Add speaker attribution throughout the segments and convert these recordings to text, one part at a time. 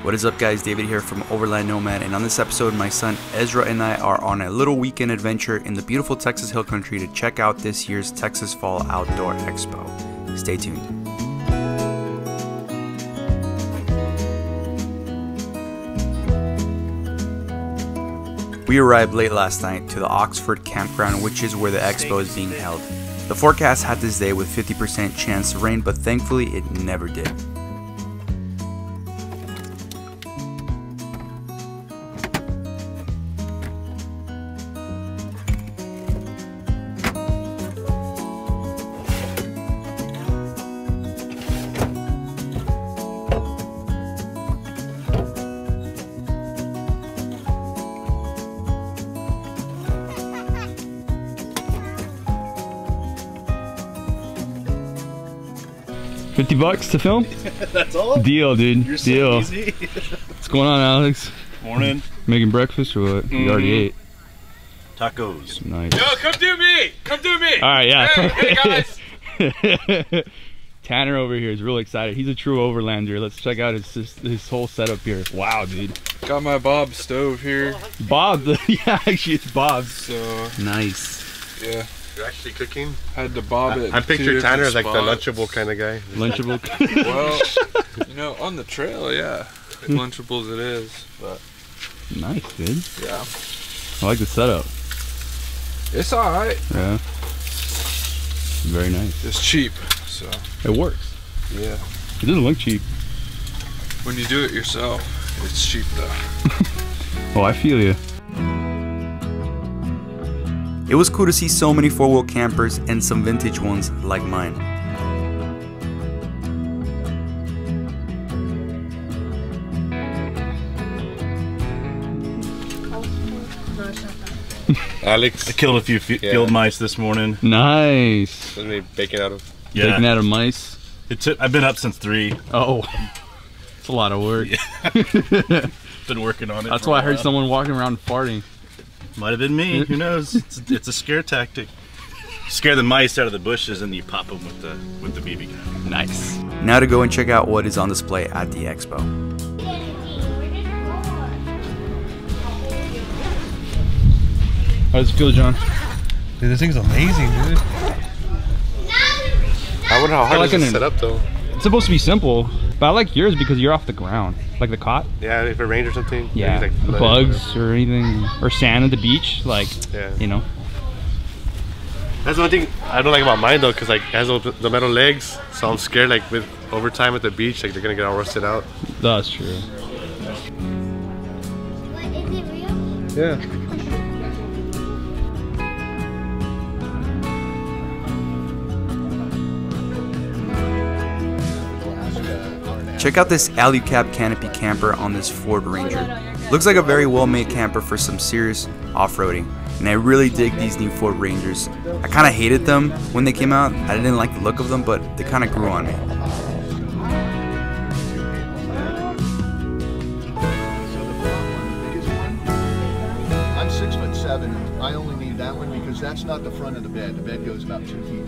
Speaker 1: What is up, guys? David here from Overland Nomad, and on this episode my son Ezra and I are on a little weekend adventure in the beautiful Texas Hill Country to check out this year's Texas Fall Outdoor Expo. Stay tuned. We arrived late last night to the Oxford Campground, which is where the expo is being held. The forecast had this day with 50% chance of rain, but thankfully it never did.
Speaker 2: $50 to film?
Speaker 3: That's all?
Speaker 2: Deal, dude.
Speaker 3: You're
Speaker 2: Deal.
Speaker 3: so easy.
Speaker 2: What's going on, Alex?
Speaker 3: Morning.
Speaker 2: Making breakfast or what? You already ate.
Speaker 3: Tacos.
Speaker 2: Nice.
Speaker 4: Yo, come do me! Come do me!
Speaker 2: Alright, yeah.
Speaker 4: Hey guys!
Speaker 2: Tanner over here is really excited. He's a true overlander. Let's check out his whole setup here. Wow, dude.
Speaker 4: Got my Bob stove here.
Speaker 2: Bob, yeah, actually it's Bob's.
Speaker 4: So,
Speaker 2: nice.
Speaker 4: yeah.
Speaker 3: You're actually cooking?
Speaker 4: Had to bob it.
Speaker 3: I pictured Tanner as like the
Speaker 4: spots.
Speaker 3: Lunchable kind of guy.
Speaker 2: Lunchable.
Speaker 4: Well, you know, on the trail, yeah. Lunchables it is, but.
Speaker 2: Nice, dude.
Speaker 4: Yeah.
Speaker 2: I like the setup.
Speaker 4: It's alright.
Speaker 2: Yeah. Very nice.
Speaker 4: It's cheap, so.
Speaker 2: It works.
Speaker 4: Yeah.
Speaker 2: It doesn't look cheap.
Speaker 4: When you do it yourself, it's cheap though.
Speaker 2: Oh, I feel you.
Speaker 1: It was cool to see so many four-wheel campers and some vintage ones like mine.
Speaker 3: Alex.
Speaker 5: I killed a few field mice this morning.
Speaker 2: Nice.
Speaker 3: What are we baking out of?
Speaker 5: Yeah.
Speaker 2: Taking out of mice.
Speaker 5: I've been up since 3.
Speaker 2: Oh. It's a lot of work.
Speaker 5: Yeah. Been working on it.
Speaker 2: That's
Speaker 5: for
Speaker 2: why
Speaker 5: a
Speaker 2: I heard
Speaker 5: while.
Speaker 2: someone walking around farting.
Speaker 5: Might have been me. Who knows? It's a scare tactic. Scare the mice out of the bushes and you pop them with the BB gun.
Speaker 2: Nice.
Speaker 1: Now to go and check out what is on display at the expo.
Speaker 2: How does it feel, John?
Speaker 6: Dude, this thing's amazing, dude.
Speaker 3: I wonder how hard
Speaker 2: like
Speaker 3: is it
Speaker 2: an-
Speaker 3: set up though.
Speaker 2: It's supposed to be simple, but I like yours because you're off the ground. Like the cot?
Speaker 3: Yeah, if it rains or something.
Speaker 2: Yeah.
Speaker 3: maybe it's like
Speaker 2: Bugs or anything, or sand at the beach, like,
Speaker 3: Yeah.
Speaker 2: you know.
Speaker 3: That's one thing I don't like about mine though, because like it has the metal legs, so I'm scared like with overtime at the beach, like they're gonna get all rusted out.
Speaker 2: That's true.
Speaker 7: Is it real?
Speaker 3: Yeah.
Speaker 1: Check out this Alu-Cab canopy camper on this Ford Ranger. Looks like a very well-made camper for some serious off-roading. And I really dig these new Ford Rangers. I kind of hated them when they came out. I didn't like the look of them, but they kind of grew on me.
Speaker 8: I'm 6'7". I only need that one because that's not the front of the bed. The bed goes about 2 feet.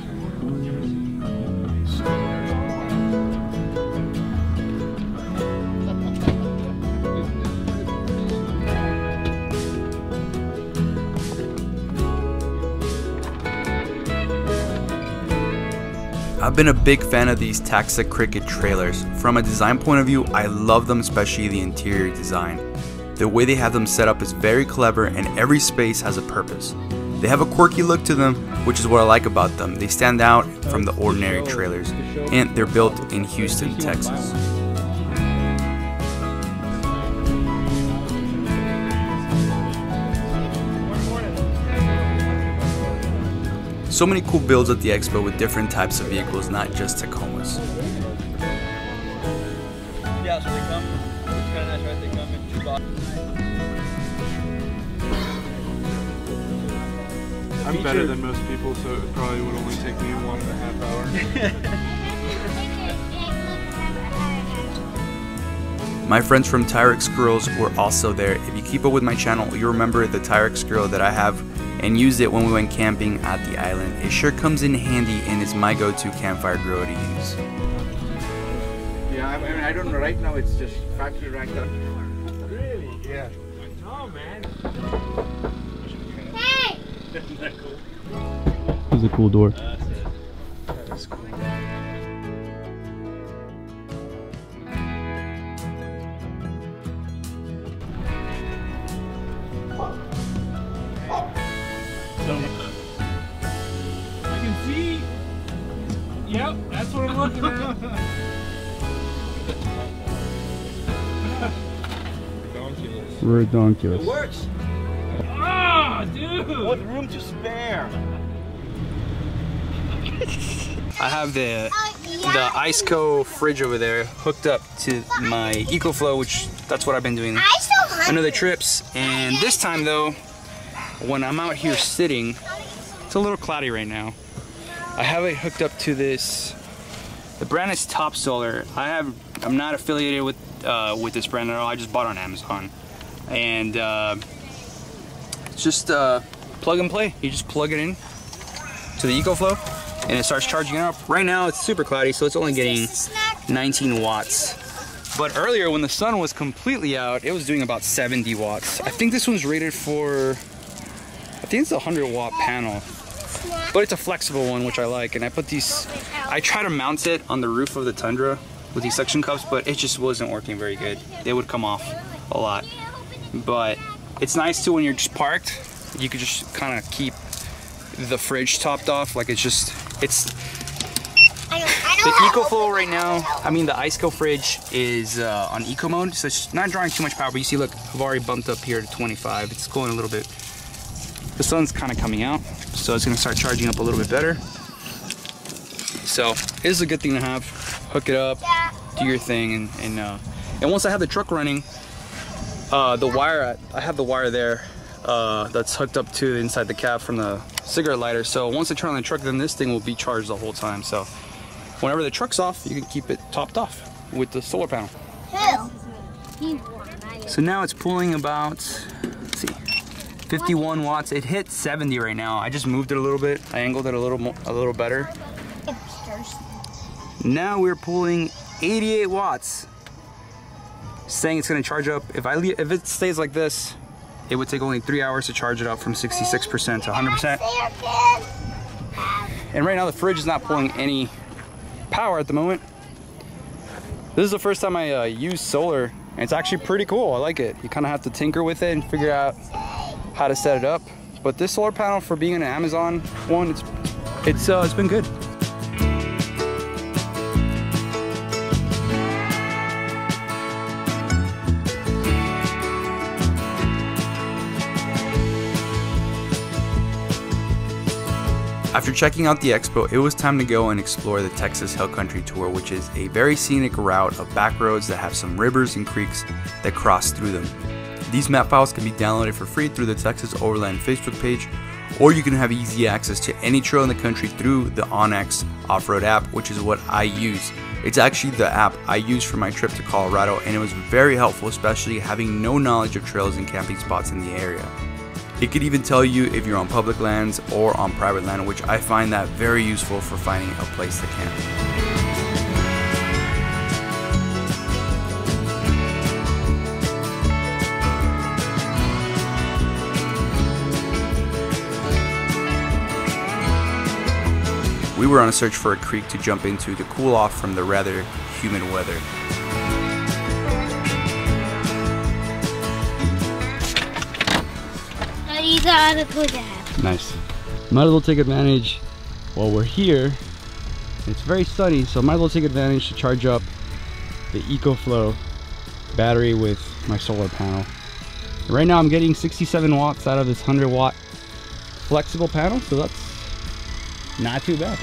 Speaker 1: I've been a big fan of these Taxa Cricket trailers. From a design point of view, I love them, especially the interior design. The way they have them set up is very clever and every space has a purpose. They have a quirky look to them, which is what I like about them. They stand out from the ordinary trailers, and they're built in Houston, Texas. So many cool builds at the expo with different types of vehicles, not just Tacomas.
Speaker 9: Yeah, so they come. It's kind of nice, right? They come in 2 boxes.
Speaker 4: I'm better than most people, so it probably would only take me 1.5 hours.
Speaker 1: My friends from Tyrex Girls were also there. If you keep up with my channel, you'll remember the Tyrex Grill that I have and used it when we went camping at the island. It sure comes in handy and is my go-to campfire grill to use.
Speaker 4: Yeah,
Speaker 10: I mean, I don't know. Right now, it's just factory ranked up.
Speaker 6: Really? Yeah. No, man.
Speaker 7: Hey!
Speaker 5: Isn't that cool?
Speaker 2: This is a cool door.
Speaker 6: That's cool.
Speaker 2: I can see. Yep, that's what I'm looking at. Redonkulous.
Speaker 10: It works.
Speaker 2: Ah, dude!
Speaker 10: What room to spare?
Speaker 1: I have the Iceco fridge over there hooked up to my EcoFlow, which that's what I've been doing on other trips. And this time though, when I'm out here sitting, it's a little cloudy right now. I have it hooked up to this. The brand is Top Solar. I'm not affiliated with this brand at all. I just bought it on Amazon, and it's just plug and play. You just plug it in to the EcoFlow, and it starts charging it up. Right now it's super cloudy, so it's only getting 19 watts. But earlier when the sun was completely out, it was doing about 70 watts. I think this one's rated for, I think it's a 100-watt panel. But it's a flexible one, which I like. And I put these, I try to mount it on the roof of the Tundra with these suction cups, but it just wasn't working very good. They would come off a lot. But it's nice too when you're just parked. You could just kind of keep the fridge topped off. Like it's just, it's, the EcoFlow right now, I mean the Iceco fridge is on eco mode, so it's not drawing too much power. But you see, look, I've already bumped up here to 25. It's going a little bit, the sun's kind of coming out, so it's gonna start charging up a little bit better. So it is a good thing to have. Hook it up, do your thing, and once I have the truck running, the wire, I have the wire there that's hooked up to inside the cap from the cigarette lighter. So once I turn on the truck, then this thing will be charged the whole time. So whenever the truck's off, you can keep it topped off with the solar panel. So now it's pulling about, let's see, 51 watts. It hit 70 right now. I just moved it a little bit. I angled it a little better. Now we're pulling 88 watts. Saying it's gonna charge up. If it stays like this, it would take only 3 hours to charge it up from 66% to 100%. And right now the fridge is not pulling any power at the moment. This is the first time I use solar, and it's actually pretty cool. I like it. You kind of have to tinker with it and figure out how to set it up. But this solar panel, for being an Amazon one, it's been good. After checking out the Expo, it was time to go and explore the Texas Hill Country Tour, which is a very scenic route of back roads that have some rivers and creeks that cross through them. These map files can be downloaded for free through the Texas Overland Facebook page, or you can have easy access to any trail in the country through the onX off-road app, which is what I use. It's actually the app I used for my trip to Colorado, and it was very helpful, especially having no knowledge of trails and camping spots in the area. It could even tell you if you're on public lands or on private land, which I find that very useful for finding a place to camp. We were on a search for a creek to jump into to cool off from the rather humid weather. Nice. Might as well take advantage while we're here. It's very sunny, so might as well take advantage to charge up the EcoFlow battery with my solar panel. Right now I'm getting 67 watts out of this 100-watt flexible panel, so that's not too bad.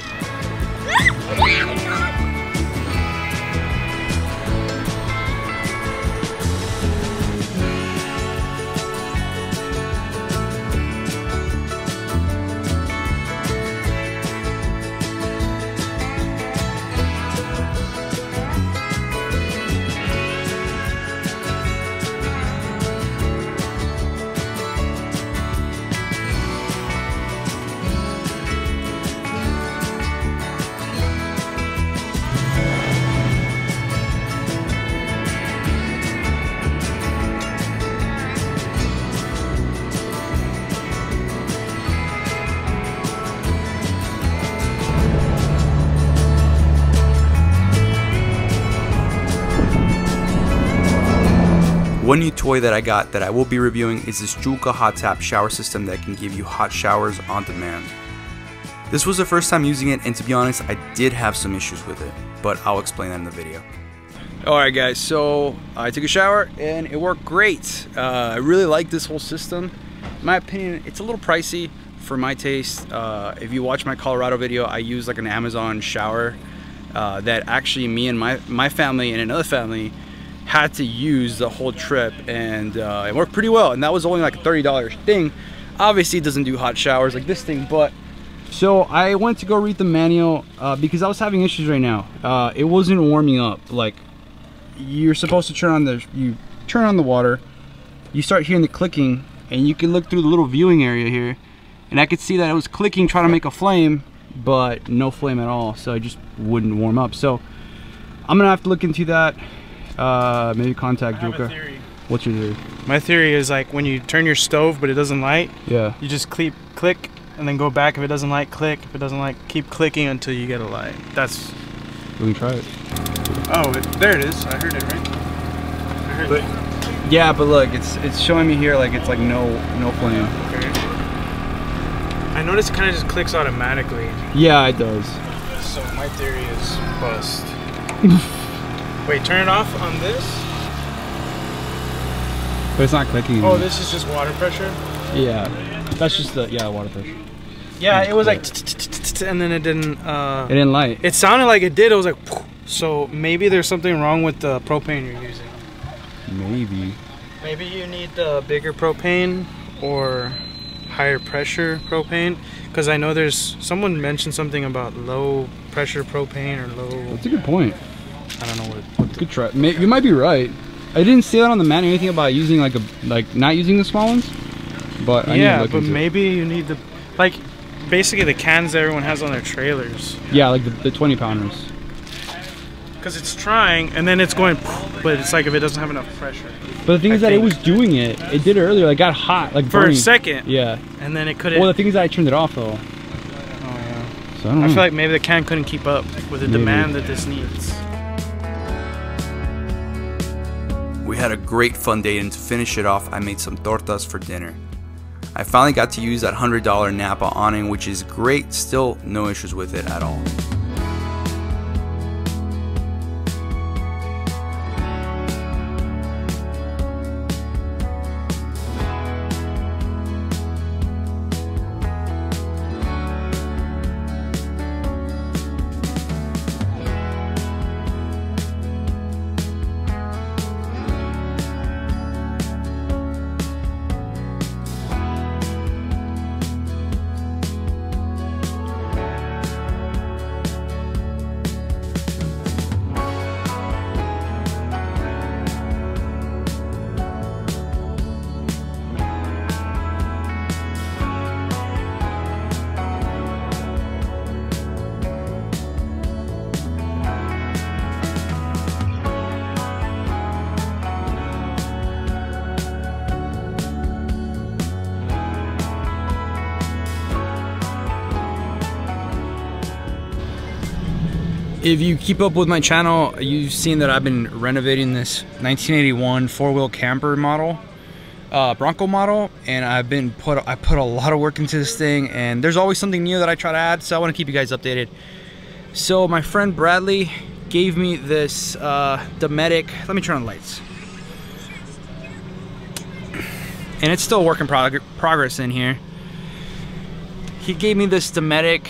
Speaker 1: One new toy that I got that I will be reviewing is this Julka hot tap shower system that can give you hot showers on demand. This was the first time using it, and to be honest, I did have some issues with it, but I'll explain that in the video.
Speaker 2: Alright guys, so I took a shower and it worked great. I really like this whole system. In my opinion, it's a little pricey for my taste. If you watch my Colorado video, I use like an Amazon shower that actually me and my family and another family had to use the whole trip, and it worked pretty well, and that was only like a $30 thing. Obviously it doesn't do hot showers like this thing, but so I went to go read the manual because I was having issues right now. It wasn't warming up. Like, you're supposed to turn on the water, you start hearing the clicking, and you can look through the little viewing area here, and I could see that it was clicking trying to make a flame, but no flame at all, so it just wouldn't warm up. So I'm gonna have to look into that. Maybe contact Julka. What's your theory?
Speaker 11: My theory is like when you turn your stove but it doesn't light,
Speaker 2: yeah,
Speaker 11: you just click and then go back. If it doesn't light, click. If it doesn't light, keep clicking until you get a light. That's...
Speaker 2: We can try it.
Speaker 11: Oh, there it is. I heard it, right? I heard it.
Speaker 2: Yeah, but look, it's showing me here like it's like no flame.
Speaker 11: Okay. I noticed it kind of just clicks automatically.
Speaker 2: Yeah, it does.
Speaker 11: So my theory is bust. Wait, turn it off on this?
Speaker 2: But it's not clicking.
Speaker 11: Oh, this is just water pressure?
Speaker 2: Yeah. That's just the, water pressure.
Speaker 11: Yeah, it was like, and then it didn't...
Speaker 2: It didn't light.
Speaker 11: It sounded like it did. It was like, so maybe there's something wrong with the propane you're using.
Speaker 2: Maybe.
Speaker 11: Maybe you need the bigger propane or higher pressure propane. Because I know there's... Someone mentioned something about low pressure propane or low...
Speaker 2: That's a good point.
Speaker 11: I don't know what
Speaker 2: good try. You might be right. I didn't see that on the manual, anything about using not using the small ones. But I need to look into
Speaker 11: maybe you need the, like, basically the cans that everyone has on their trailers.
Speaker 2: Yeah, like the 20 pounders.
Speaker 11: Because it's trying and then it's going, but it's like if it doesn't have enough pressure.
Speaker 2: But the thing is that it was doing it. It did it earlier. Like, got hot, like
Speaker 11: for
Speaker 2: burning.
Speaker 11: a second.
Speaker 2: Yeah.
Speaker 11: And then it couldn't.
Speaker 2: Well, the thing is that I turned it off though.
Speaker 11: Oh yeah.
Speaker 2: So I don't know.
Speaker 11: I feel like maybe the can couldn't keep up with the demand that this needs.
Speaker 1: We had a great fun day, and to finish it off, I made some tortas for dinner. I finally got to use that $100 Napa awning, which is great, still no issues with it at all.
Speaker 2: If you keep up with my channel, you've seen that I've been renovating this 1981 four-wheel camper model, Bronco model, and I put a lot of work into this thing, and there's always something new that I try to add, so I want to keep you guys updated. So my friend Bradley gave me this Dometic. Let me turn on the lights. And it's still a work in progress in here. He gave me this Dometic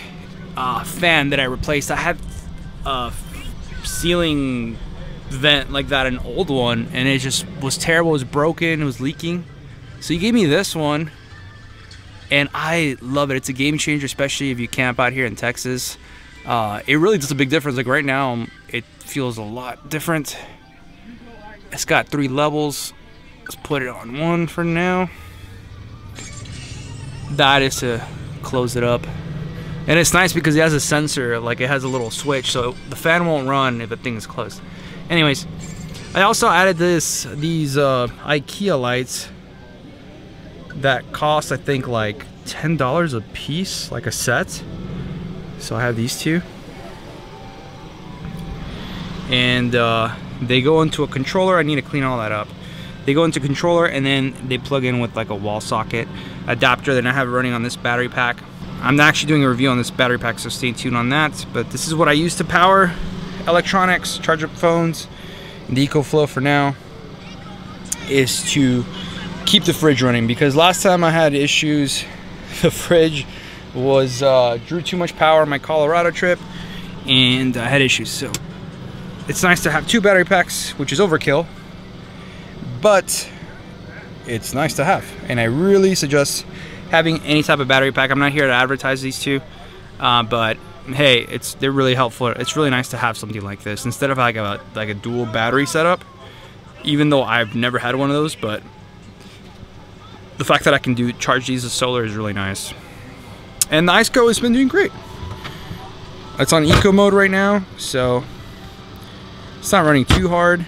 Speaker 2: fan that I replaced. I had a ceiling vent like that, an old one, and it just was terrible. It was broken, it was leaking. So he gave me this one, and I love it. It's a game changer, especially if you camp out here in Texas. It really does a big difference. Like right now, it feels a lot different. It's got 3 levels. Let's put it on 1 for now. That is to close it up. And it's nice because it has a sensor, like it has a little switch, so the fan won't run if the thing is closed. Anyways, I also added these IKEA lights that cost, I think, like $10 a piece, like a set. So I have these 2. And they go into a controller. I need to clean all that up. They go into controller and then they plug in with like a wall socket adapter. Then I have it running on this battery pack. I'm actually doing a review on this battery pack, so stay tuned on that. But this is what I use to power electronics, charge up phones. And the EcoFlow for now is to keep the fridge running, because last time I had issues, the fridge was drew too much power on my Colorado trip and I had issues. So it's nice to have 2 battery packs, which is overkill, but it's nice to have, and I really suggest having any type of battery pack. I'm not here to advertise these two, but hey, they're really helpful. It's really nice to have something like this instead of like a dual battery setup, even though I've never had one of those. But the fact that I can charge these with solar is really nice. And the IceCo has been doing great. It's on eco mode right now, so it's not running too hard.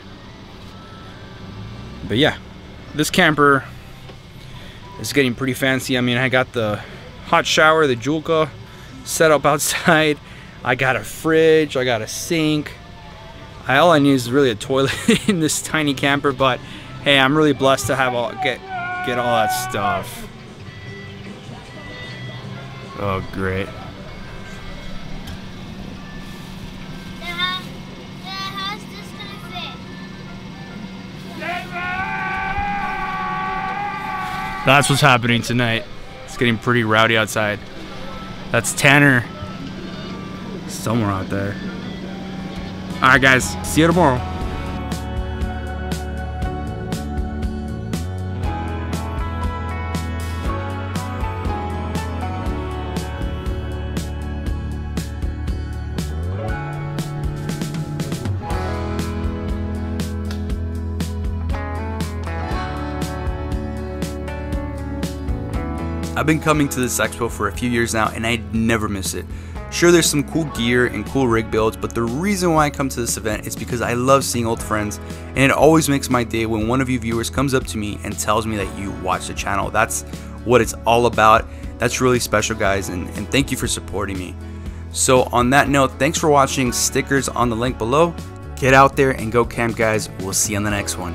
Speaker 2: But yeah, this camper is getting pretty fancy. I mean, I got the hot shower, the Julka set up outside. I got a fridge, I got a sink. All I need is really a toilet in this tiny camper, but hey, I'm really blessed to have get all that stuff. Oh, great.
Speaker 7: How's this gonna fit?
Speaker 2: That's what's happening tonight. It's getting pretty rowdy outside. That's Tanner somewhere out there. Alright guys, see you tomorrow.
Speaker 1: I've been coming to this expo for a few years now and I never miss it. Sure, there's some cool gear and cool rig builds, but the reason why I come to this event is because I love seeing old friends, and it always makes my day when one of you viewers comes up to me and tells me that you watch the channel. That's what it's all about. That's really special, guys, and thank you for supporting me. So on that note, thanks for watching. Stickers on the link below. Get out there and go camp, guys. We'll see you on the next one.